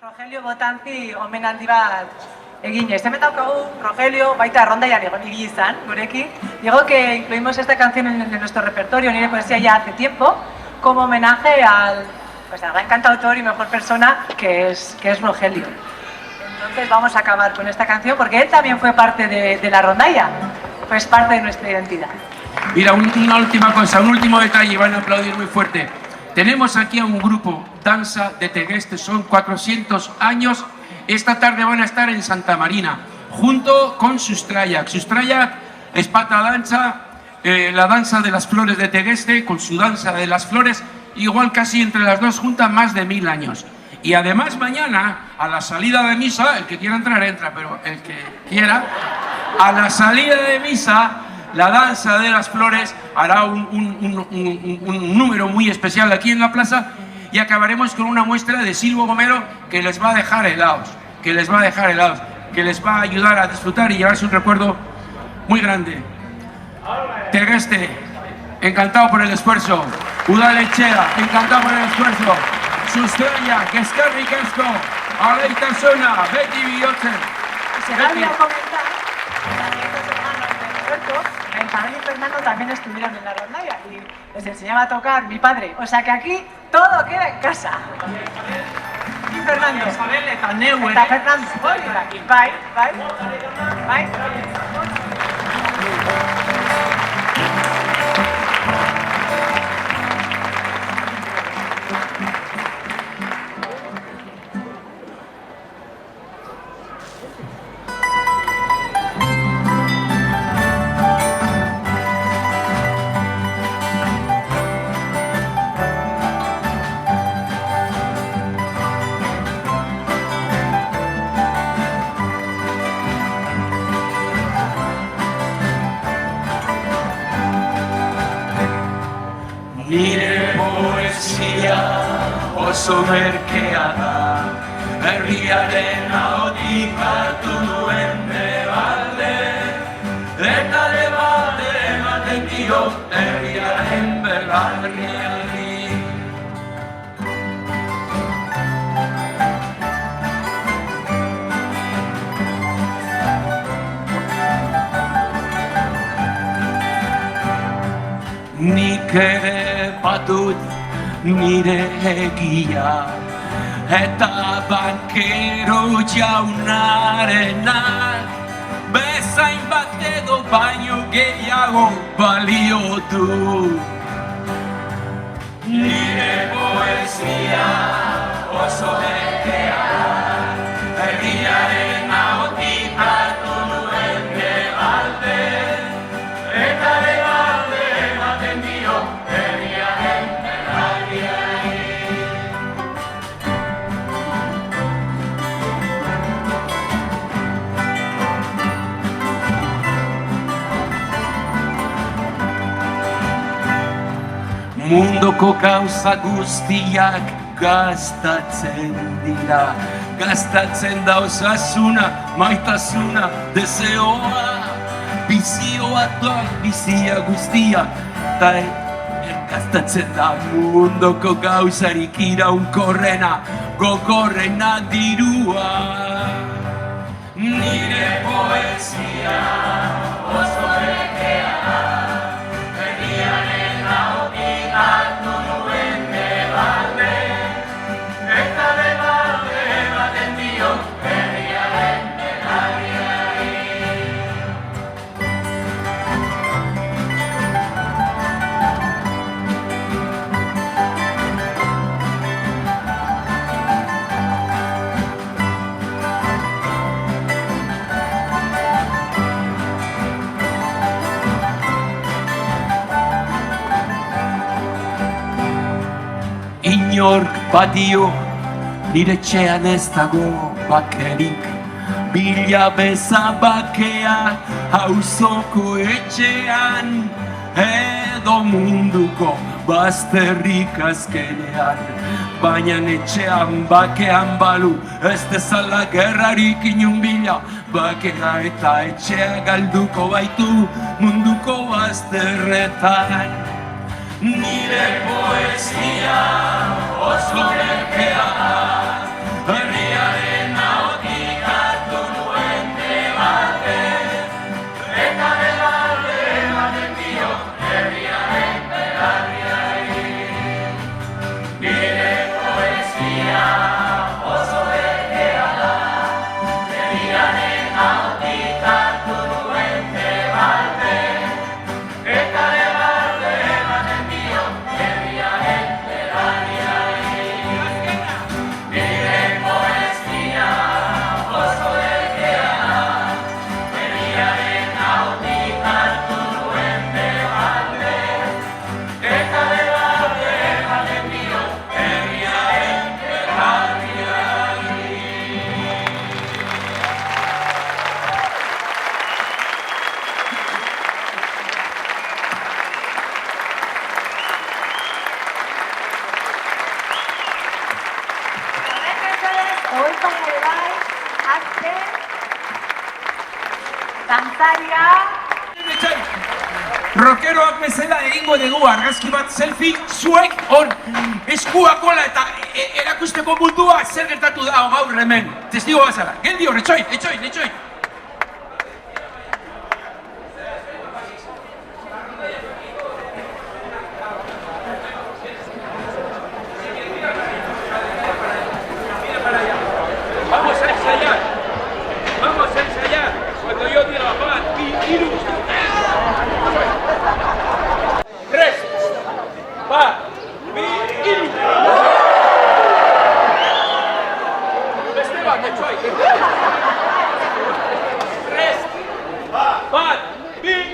Rogelio Botanzi omenaldi bat eginez. Hemen daukagu Rogelio, baita Errondaian ibili izan, gurekin. Digo que incluimos esta canción en nuestro repertorio, Nire Poesía, ya hace tiempo, como homenaje al gran cantautor y mejor persona que es Rogelio. Entonces vamos a acabar con esta canción porque él también fue parte de la rondalla, pues parte de nuestra identidad. Mira, una última cosa, un último detalle, van a aplaudir muy fuerte. Tenemos aquí a un grupo, Danza de Tegueste, son 400 años. Esta tarde van a estar en Santa Marina, junto con Sustrayak. Sustrayak es pata danza, la danza de las flores de Tegueste, con su danza de las flores, igual casi entre las dos juntas más de 1000 años. Y además mañana, a la salida de misa, el que quiera entrar entra, pero el que quiera, a la salida de misa, la danza de las flores hará un número muy especial aquí en la plaza y acabaremos con una muestra de Silvo Gomero que les va a dejar helados, que les va a ayudar a disfrutar y llevarse un recuerdo muy grande. Tegueste, encantado por el esfuerzo. Udalechea, encantado por el esfuerzo. Sustrayak, eskerrik asko, aleitasuna, beti bihotzen. Se me olvidó comentar que Isabel y Fernando también estuvieron en la rondalla y les enseñaba a tocar mi padre. O sea que aquí todo queda en casa. Y Fernando. Isabel eta neu Eta Fernando. Bai. Nire poesia oso merkea da, herriaren ahotik hartu duen debalde, eta debate ematen dio herriaren belarriari. Nik ere batut nire egia, eta bankero jaunarenak bezain bat edo baino gehiago balio du. Nire poesia oso merkea da, herriaren ahotik hartu duen debalde, eta debalde ematen dio herriaren belarriari. Munduko gauza guztiak gastatzen dira, gastatzen da osasuna, maitasuna, deseoa, bizioa doa, bizia guztia, eta gastatzen da munduko gauzarik iraunkorrena, gogorrena dirua. Nire poesia oso merkea da, herriaren ahotik hartu duen debalde, eta debalde ematen dio herriaren belarriari. Inork badio, nire etxean ez dago bakerik, bila beza bakea auzoko etxean, edo munduko bazterrik azkenean. Baina etxean bakean balu, ez dezala gerrarik inun bila, bakea eta etxea galduko baitu munduko bazterretan. Nire poesia oso merkea da, herria Goizan ere bai, azte, dantzaria, Rockeroak bezala egingo dugu argazki bat selfie, zuek hor eskuak gola eta erakusteko mundua zer gertatu da gaur hemen. Testigo bazara. Geldi hor, etxoin. Vamos a ensayar. Cuando yo diga bat, bi, hiru, tres, bat, bi, hiru. Beste bat, etxoai. Tres, bat, bi,